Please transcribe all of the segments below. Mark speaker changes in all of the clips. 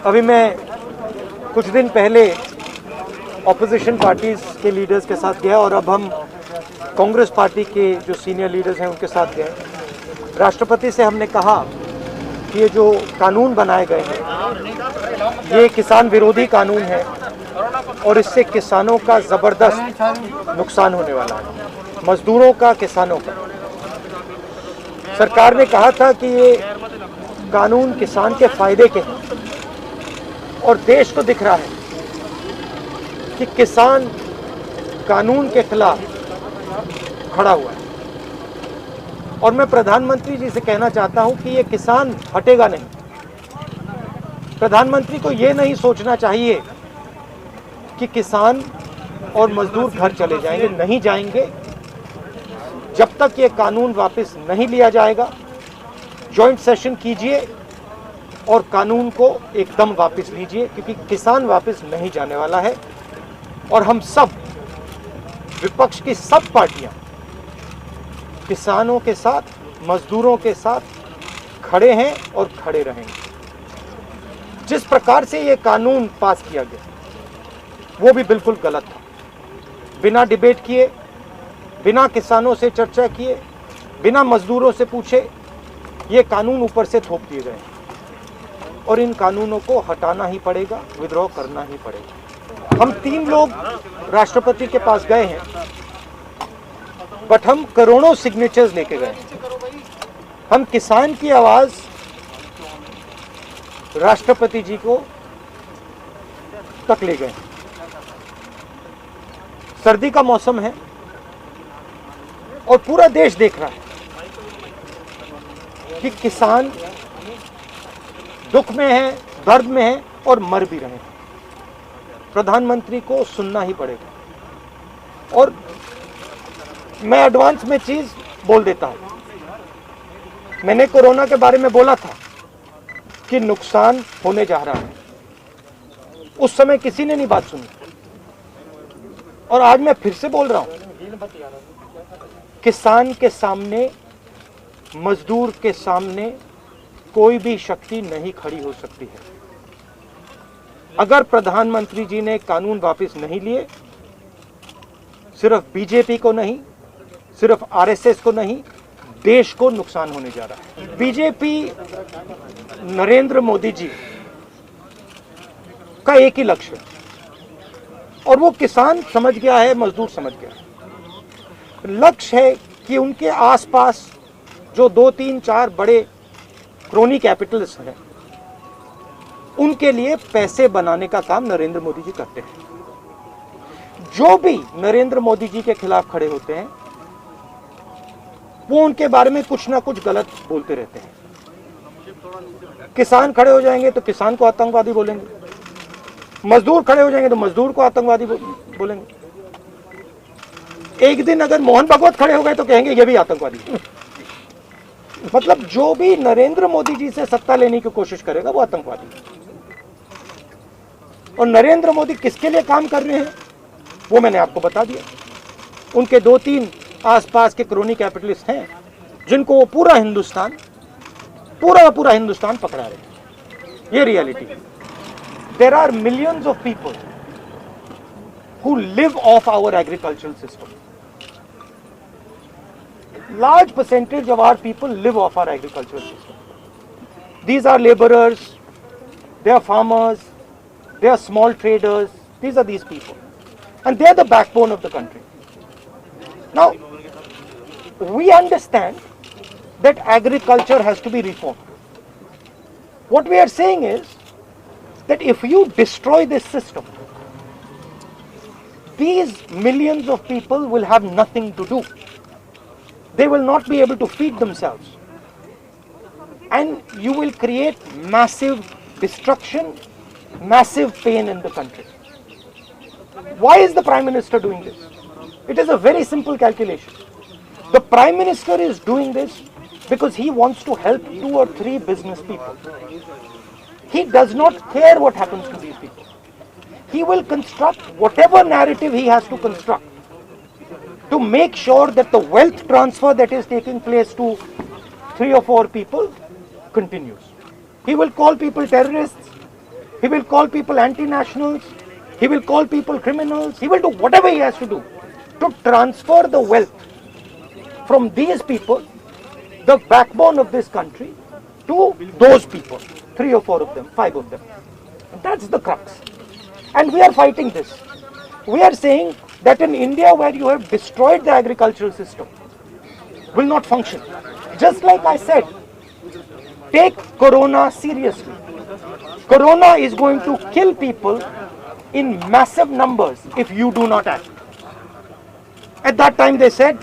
Speaker 1: अभी मैं कुछ दिन पहले ऑपोजिशन पार्टीज़ के लीडर्स के साथ गया और अब हम कांग्रेस पार्टी के जो सीनियर लीडर्स हैं उनके साथ गए। राष्ट्रपति से हमने कहा कि ये जो कानून बनाए गए हैं ये किसान विरोधी कानून है और इससे किसानों का ज़बरदस्त नुकसान होने वाला है, मजदूरों का, किसानों का। सरकार ने कहा था कि ये कानून किसान के फायदे के हैं और देश को दिख रहा है कि किसान कानून के खिलाफ खड़ा हुआ है। और मैं प्रधानमंत्री जी से कहना चाहता हूं कि ये किसान हटेगा नहीं। प्रधानमंत्री को ये नहीं सोचना चाहिए कि किसान और मजदूर घर चले जाएंगे, नहीं जाएंगे। जब तक ये कानून वापस नहीं लिया जाएगा, जॉइंट सेशन कीजिए और कानून को एकदम वापस लीजिए, क्योंकि किसान वापस नहीं जाने वाला है। और हम सब, विपक्ष की सब पार्टियां किसानों के साथ, मजदूरों के साथ खड़े हैं और खड़े रहेंगे। जिस प्रकार से ये कानून पास किया गया वो भी बिल्कुल गलत था। बिना डिबेट किए, बिना किसानों से चर्चा किए, बिना मजदूरों से पूछे ये कानून ऊपर से थोप दिए गए और इन कानूनों को हटाना ही पड़ेगा, विड्रॉ करना ही पड़ेगा। हम 3 लोग राष्ट्रपति के पास गए हैं, बट हम करोड़ों सिग्नेचर्स लेके गए हैं। हम किसान की आवाज राष्ट्रपति जी को तक ले गए। सर्दी का मौसम है और पूरा देश देख रहा है कि किसान दुख में है, दर्द में है और मर भी रहे हैं। प्रधानमंत्री को सुनना ही पड़ेगा। और मैं एडवांस में चीज बोल देता हूं। मैंने कोरोना के बारे में बोला था कि नुकसान होने जा रहा है। उस समय किसी ने नहीं बात सुनी और आज मैं फिर से बोल रहा हूं, किसान के सामने, मजदूर के सामने कोई भी शक्ति नहीं खड़ी हो सकती है। अगर प्रधानमंत्री जी ने कानून वापस नहीं लिए, सिर्फ बीजेपी को नहीं, सिर्फ आरएसएस को नहीं, देश को नुकसान होने जा रहा है। बीजेपी, नरेंद्र मोदी जी का एक ही लक्ष्य है और वो किसान समझ गया है, मजदूर समझ गया है। लक्ष्य है कि उनके आसपास जो 2, 3, 4 बड़े क्रोनी कैपिटल्स हैं, उनके लिए पैसे बनाने का काम नरेंद्र मोदी जी करते हैं। जो भी नरेंद्र मोदी जी के खिलाफ खड़े होते हैं वो उनके बारे में कुछ ना कुछ गलत बोलते रहते हैं। किसान खड़े हो जाएंगे तो किसान को आतंकवादी बोलेंगे, मजदूर खड़े हो जाएंगे तो मजदूर को आतंकवादी बोलेंगे। एक दिन अगर मोहन भागवत खड़े हो गए तो कहेंगे ये भी आतंकवादी। मतलब जो भी नरेंद्र मोदी जी से सत्ता लेने की कोशिश करेगा वो आतंकवादी। और नरेंद्र मोदी किसके लिए काम कर रहे हैं वो मैंने आपको बता दिया। उनके 2-3 आसपास के क्रोनी कैपिटलिस्ट हैं जिनको वो पूरा हिंदुस्तान पकड़ा रहे हैं। ये रियलिटी है। There are millions of people who live off our agricultural system. Large percentage of our people live off our agricultural system. These are laborers, they are farmers, they are small traders. These are these people. And they are the backbone of the country. Now, we understand that agriculture has to be reformed. What we are saying is that if you destroy this system, these millions of people will have nothing to do. They will not be able to feed themselves. And you will create massive destruction, massive pain in the country. Why is the Prime Minister doing this? It is a very simple calculation. The Prime Minister is doing this because he wants to help 2 or 3 business people. He does not care what happens to these people. He will construct whatever narrative he has to construct to make sure that the wealth transfer that is taking place to 3 or 4 people continues. He will call people terrorists. He will call people anti-nationals. He will call people criminals. He will do whatever he has to do to transfer the wealth from these people, the backbone of this country, to those people. 3 or 4 of them, 5 of them. That's the crux. And we are fighting this. We are saying that in India, where you have destroyed the agricultural system, will not function. Just like I said, take Corona seriously. Corona is going to kill people in massive numbers if you do not act. At that time they said,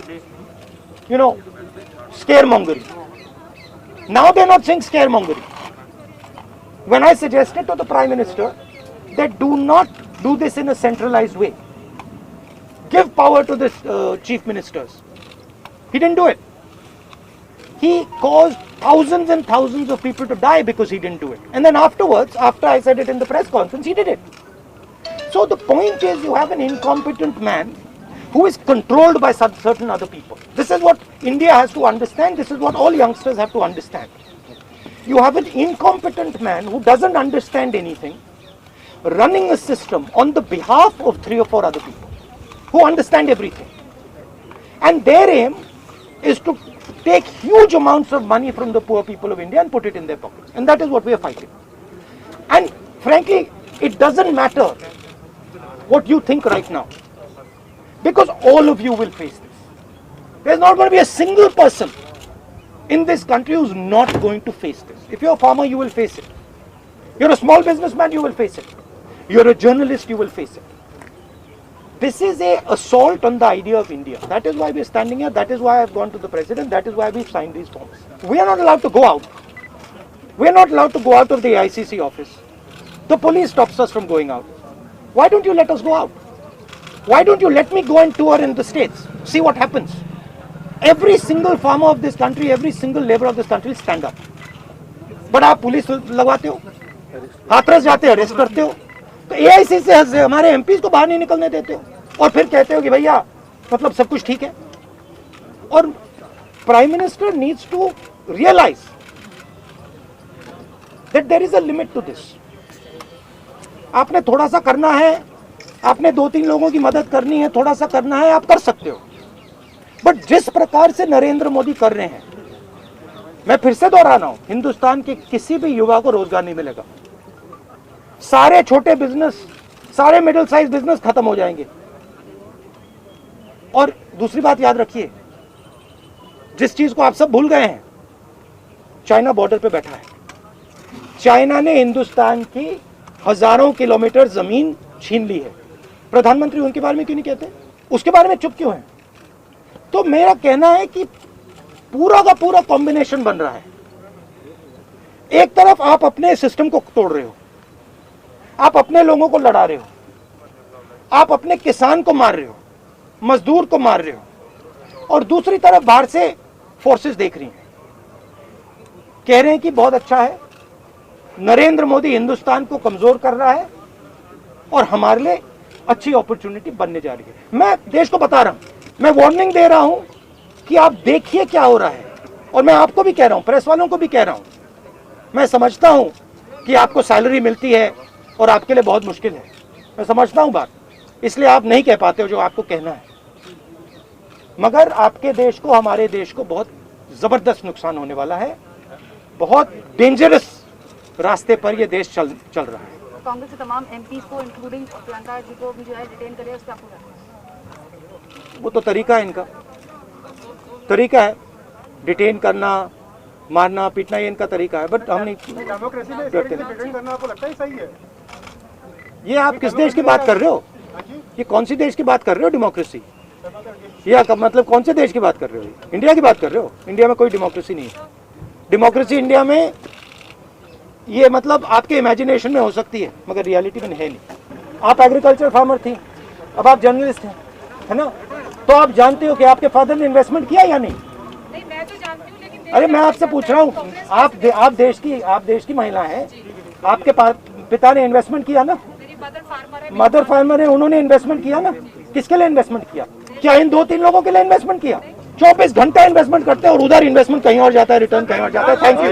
Speaker 1: scaremongering. Now they're not saying scaremongering. When I suggested to the Prime Minister that do not do this in a centralized way, give power to the chief ministers, he didn't do it. He caused thousands and thousands of people to die because he didn't do it. And then afterwards, after I said it in the press conference, he did it. So the point is, you have an incompetent man who is controlled by certain other people. This is what India has to understand. This is what all youngsters have to understand. You have an incompetent man who doesn't understand anything, running a system on the behalf of 3 or 4 other people who understand everything. And their aim is to take huge amounts of money from the poor people of India and put it in their pockets. And that is what we are fighting. And frankly, it doesn't matter what you think right now, because all of you will face this. There's not going to be a single person in this country who's not going to face this. If you're a farmer, you will face it. You're a small businessman, you will face it. You're a journalist, you will face it. This is an assault on the idea of India. That is why we're standing here. That is why I've gone to the president. That is why we've signed these forms. We are not allowed to go out. We are not allowed to go out of the ICC office. The police stops us from going out. Why don't you let us go out? Why don't you let me go and tour in the states? See what happens. Every single farmer of this country, every single labor of this country will stand up. But आप police लगवाते हो, हाथरस जाते हो, arrest करते हो, तो AIC से हमारे MPs को बाहर नहीं निकलने देते हो, और फिर कहते हो कि भैया मतलब सब कुछ ठीक है. और Prime Minister needs to realize that there is a limit to this. आपने थोड़ा सा करना है, आपने 2-3 लोगों की मदद करनी है, थोड़ा सा करना है, आप कर सकते हो. बट जिस प्रकार से नरेंद्र मोदी कर रहे हैं, मैं फिर से दोहरा रहा हूं, हिंदुस्तान के किसी भी युवा को रोजगार नहीं मिलेगा. सारे छोटे बिजनेस, सारे मिडिल साइज बिजनेस खत्म हो जाएंगे. और दूसरी बात याद रखिए, जिस चीज को आप सब भूल गए हैं, चाइना बॉर्डर पे बैठा है. चाइना ने हिंदुस्तान की हजारों किलोमीटर जमीन छीन ली है. प्रधानमंत्री उनके बारे में क्यों नहीं कहते? उसके बारे में चुप क्यों है? तो मेरा कहना है कि पूरा का पूरा कॉम्बिनेशन बन रहा है. एक तरफ आप अपने सिस्टम को तोड़ रहे हो, आप अपने लोगों को लड़ा रहे हो, आप अपने किसान को मार रहे हो, मजदूर को मार रहे हो, और दूसरी तरफ बाहर से फोर्सेस देख रही हैं, कह रहे हैं कि बहुत अच्छा है, नरेंद्र मोदी हिंदुस्तान को कमजोर कर रहा है और हमारे लिए अच्छी अपॉर्चुनिटी बनने जा रही है. मैं देश को बता रहा हूं, मैं वार्निंग दे रहा हूं कि आप देखिए क्या हो रहा है. और मैं आपको भी कह रहा हूं, प्रेस वालों को भी कह रहा हूं, मैं समझता हूं कि आपको सैलरी मिलती है और आपके लिए बहुत मुश्किल है. मैं समझता हूं बात, इसलिए आप नहीं कह पाते हो जो आपको कहना है. मगर आपके देश को, हमारे देश को बहुत जबरदस्त नुकसान होने वाला है. बहुत डेंजरस रास्ते पर यह देश चल रहा है.
Speaker 2: कांग्रेस के तमाम एमपीज को इंक्लूडिंग प्रियंका जी को भी जो है डिटेन करे, उस पर आपको क्या कहना है?
Speaker 1: वो तो तरीका है, इनका तरीका है डिटेन करना, मारना पीटना, ये इनका तरीका है. बट हम नहीं करते.
Speaker 3: आपको लगता है सही है?
Speaker 1: ये आप किस देश की बात कर रहे हो? ये कौन सी देश की बात कर रहे हो? डेमोक्रेसी? या मतलब कौन से देश की बात कर रहे हो? इंडिया की बात कर रहे हो? इंडिया में कोई डेमोक्रेसी नहीं है. डेमोक्रेसी इंडिया में ये मतलब आपके इमेजिनेशन में हो सकती है, मगर रियलिटी में है नहीं. आप एग्रीकल्चर फार्मर थी, अब आप जर्नलिस्ट हैं, है ना? तो आप जानते हो कि आपके फादर ने इन्वेस्टमेंट किया या नहीं?
Speaker 2: नहीं, मैं तो जानती हूं, लेकिन
Speaker 1: अरे मैं आपसे पूछ रहा हूँ, आप देश की महिला हैं, आपके पिता ने इन्वेस्टमेंट किया ना?
Speaker 2: मेरी
Speaker 1: मदर फार्मर है, उन्होंने इन्वेस्टमेंट किया ना? किसके लिए इन्वेस्टमेंट किया? क्या इन 2-3 लोगों के लिए इन्वेस्टमेंट किया? 24 घंटा इन्वेस्टमेंट करते हैं और उधर इन्वेस्टमेंट कहीं और जाता है, रिटर्न कहीं और जाता है. Thank you.